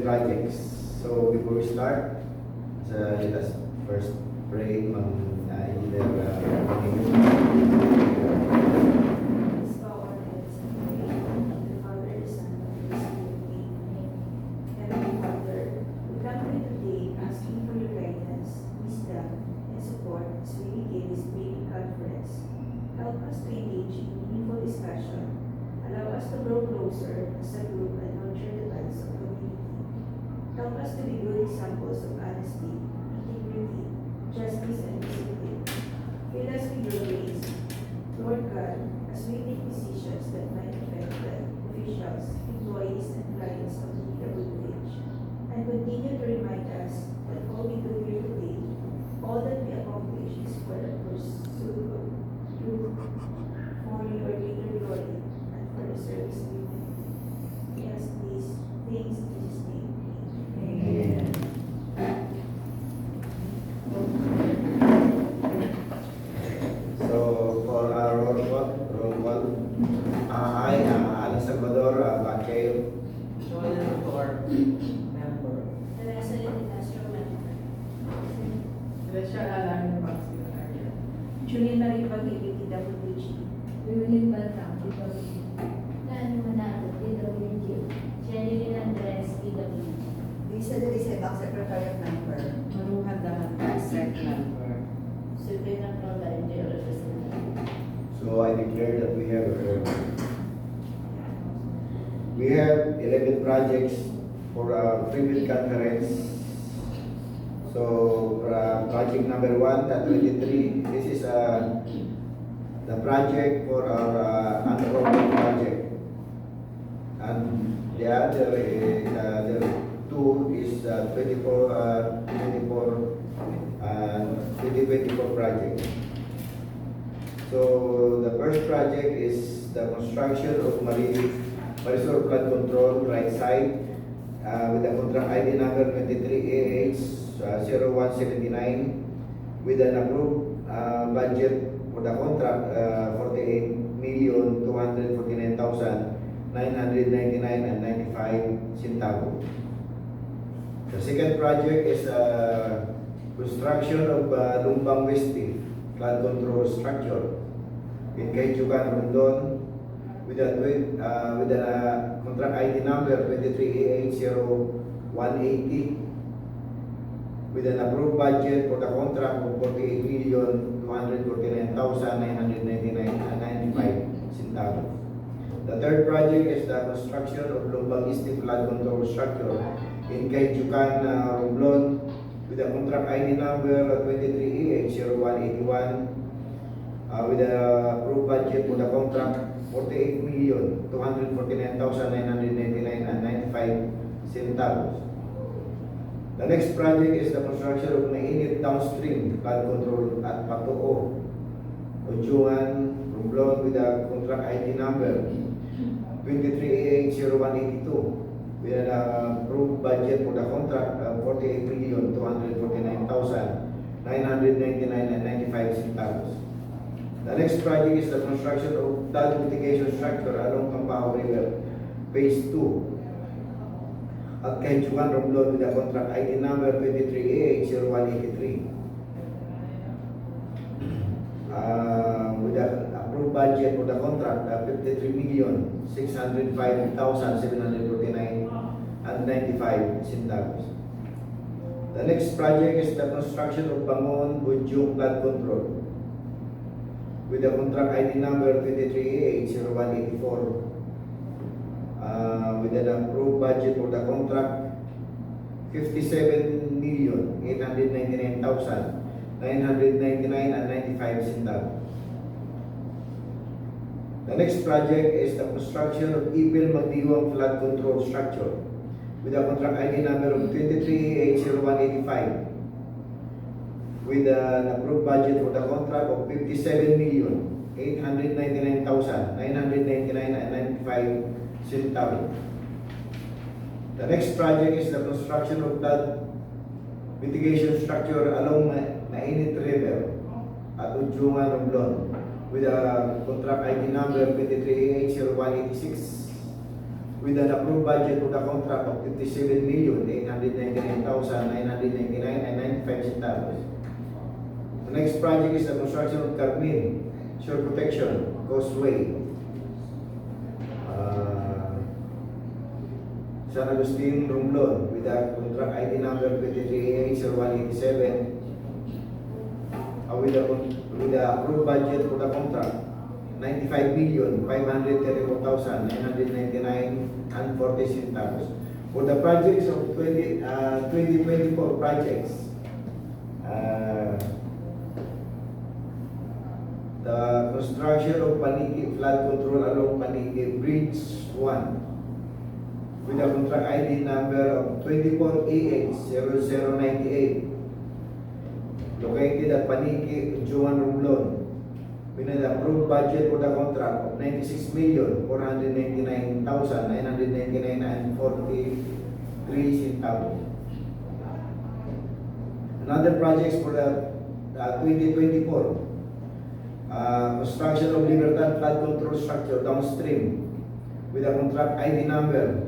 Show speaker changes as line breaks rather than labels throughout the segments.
projects. So before we start, let us first pray on Engineer
help us to engage in meaningful discussion, allow us to grow closer as a group and nurture the bonds of community. Help us to be good examples of honesty, integrity, justice, and discipline. Fill us with your grace, Lord God, as we make decisions that might affect the officials, employees, and clients of the PWH, and continue to remind us that all we do here today, all that we accomplish is for the pursuit of truth, for your greater glory, and for the service of humanity. We ask these things in Jesus' name. Amen.
So for our roll call, I, Alan Salvador, Baqueo.
Joel Tor, member.
Teresa Leninastro, member.
Celestia Alan, secretary.
Julian Marie Pag-ibig, PWG.
Violin Baltang, PWG. Dan Manalo, PWG. Jenny Andres, PWG.
Lisa Delisebak, Secretary of Member.
Manuhan Dahan, sec member.
Sabrina Claudia, NGO representative.
So I declare that we have 11 projects for our pre-bid conference. So project number 1, that 23, this is the project for our underground project. And the other is, the two is 2024 project. So the first project is the construction of Marisol flood control right side with the contract ID number 23AH0179 with an approved budget for the contract 48,249,999.95 The second project is construction of Lumbang Westi flood control structure in Kaijukan, Rondon with a contract ID number 23AH0180 with an approved budget for the contract of 48,249,999.95. The third project is the construction of Lumbang East flood control structure in Kaijukan, Romblon with a contract ID number 23AH0181 with an approved budget for the contract 48,249,999.95. The next project is the construction of Mainit downstream flood control at Patoo, Ojungan, Romblon with a contract ID number 23AH0182 with an approved budget for the contract 48,249,999.95. The next project is the construction of flood mitigation structure along Campao River, Phase 2 at Kaijukan, Romblon with a contract ID number 23AH0183 with an approved budget for the contract 53,605,749.95 The next project is the construction of Bangon Bunjung flood control with the contract ID number 23AH0184 with an approved budget for the contract 57,899,999.95. The next project is the construction of Ipil Magdiwang flood control structure with a contract ID number of 23AH0185 with an approved budget for the contract of 57,899,999.95. The next project is the construction of flood mitigation structure along Mainit River at Ujungan, Romblon with a contract ID number 23AH0186 with an approved budget for the contract of 57,899,999.95. The next project is the construction of Carmen Shore Protection Causeway. San Agustin Romblon with the contract ID number 23A0187 with the approved budget for the contract 95,534,999.40 for the projects of 2024 projects. The construction of Paniki flood control along Paniki Bridge 1 with a contract ID number of 24AH0098 located at Paniki, Juan Romblon with an approved budget for the contract of 96,499,999.43. Another projects for the 2024 construction of Libertad flood control structure downstream with a contract ID number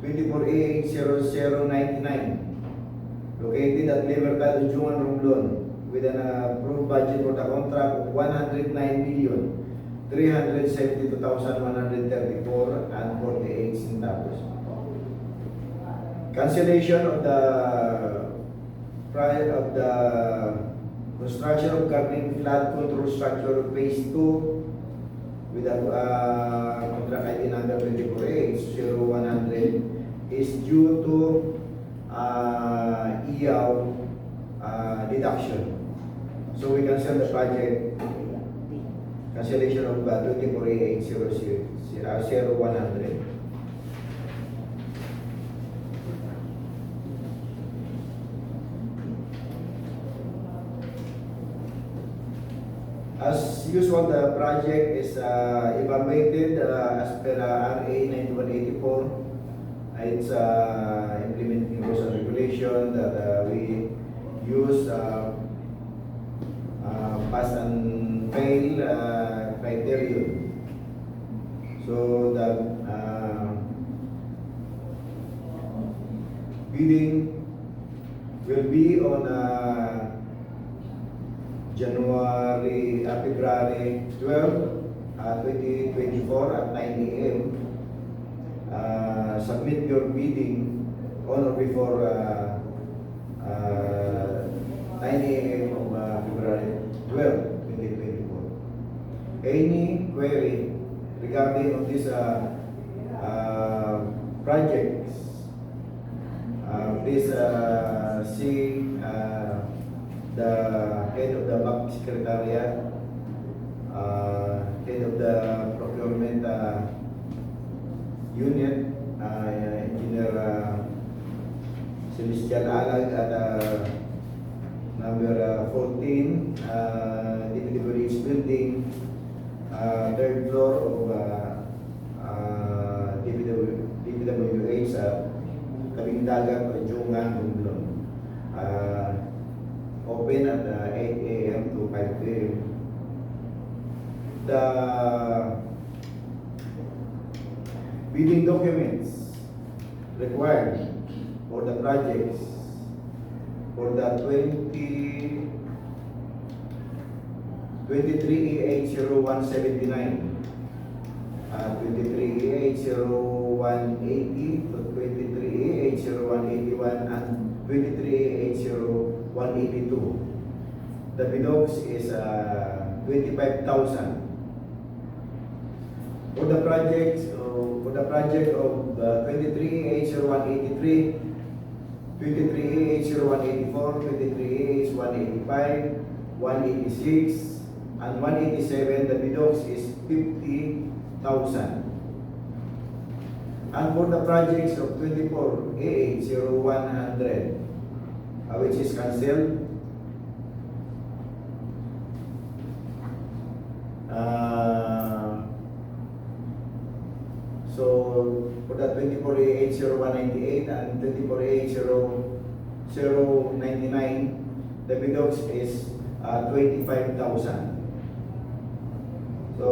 24A0099 located at Libertad, Juan Romblon with an approved budget for the contract of 109,372,134.48 centavos. Cancellation of the construction of Carmen flood control structure phase 2 with a contract ID number 24A0100 is due to EAW deduction. So we cancel the project. Cancellation of 24A0100. As usual, the project is evaluated as per RA 9184. It's implementing rules and regulation that we use pass and fail criterion. So the bidding will be on February 12, 2024 at 9 a.m. Submit your bidding on or before 9 a.m. of February 12, 2024. Any query regarding of this projects, please see the head of the back secretariat, head of the procurement unit, Engineer Celestial Alag at number 14, Deputy Police Building, third floor of DPWH sa Kabingdagan, Jungan, Romblon. Open at 8 a.m. to 5 p.m. The bidding documents required for the projects for the 23A0179, 23A0180 to 23A0181 and 23A0182. The bidox is 25,000. For the project of 23A0183, 23A0184, 23A0185, 186, and 187, the bidox is 50,000. And for the projects of 24A0100, which is cancelled, so for the 24A0198 and 24A0099, the bidox is 25,000. So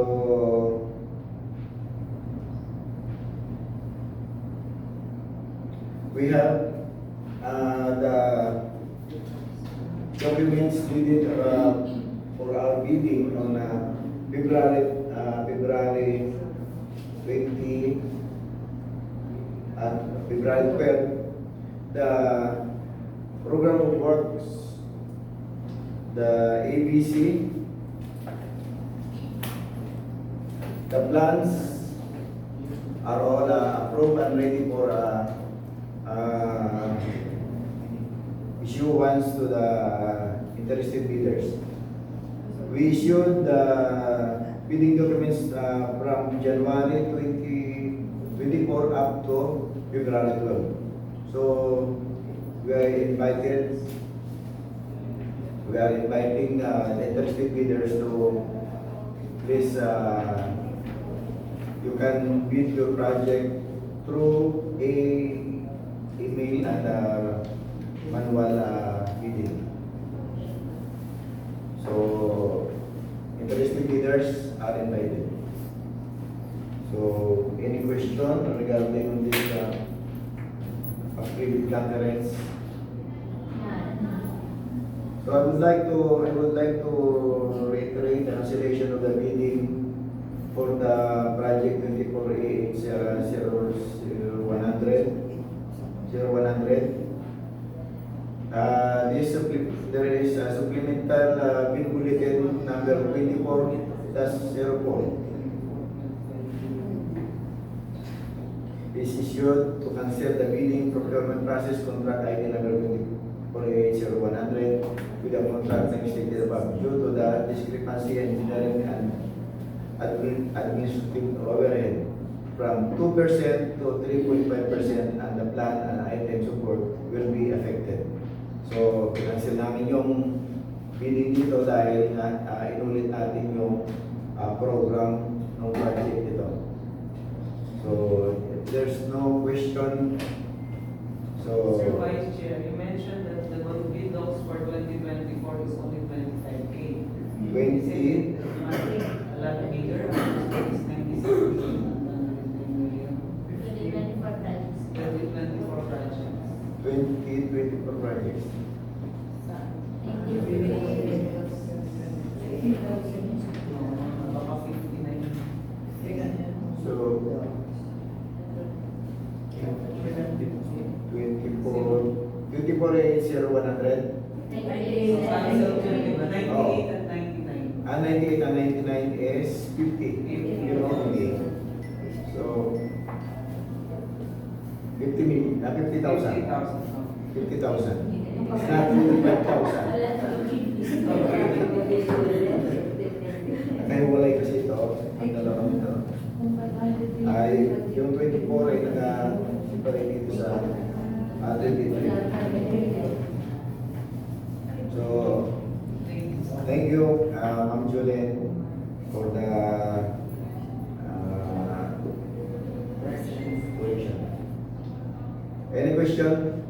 we have the documents needed for our bidding on February 20 and February 12. The program of works, the ABC, the plans are all approved and ready for issuance to the interested bidders. We issued the bidding documents from January 2024 up to February 12. So we are inviting the interested bidders to please you can bid your project through email and manual bidding. So interested bidders are invited. So any question regarding this pre-bid conference? So I would like to reiterate the cancellation of the bidding for the project 24AH0100. There is a supplemental bid bulletin number 24-04 is issued to cancel the bidding procurement process contract ID number 24AH0100 with the contract stated above due to the discrepancy in engineering and administrative overhead from 2% to 3.5%, and the plan and item support will be affected. So, cancel namin yung bidding dito dahil inulit natin yung program ng project dito. So, if there's no question, so...
Sir Vice Chair, you mentioned that the bid docs for 2024 is only 25K.
20?
A lot bigger, it's 96 million.
2024 projects.
2024 projects.
2024 projects.
Thank you.
Baka 59.
So, 24 is 0100.
Cancel 98 and 99.
98 and 99 is 50. You know, okay. So, 50 million, 50,000. 50,000. It's not 55,000. Nakahiwalay kasi ito, ang dalawang ito. Ay, yung 24 ay naka-separate dito sa 23. So, thank you, Ma'am Julien, for the question. Any question?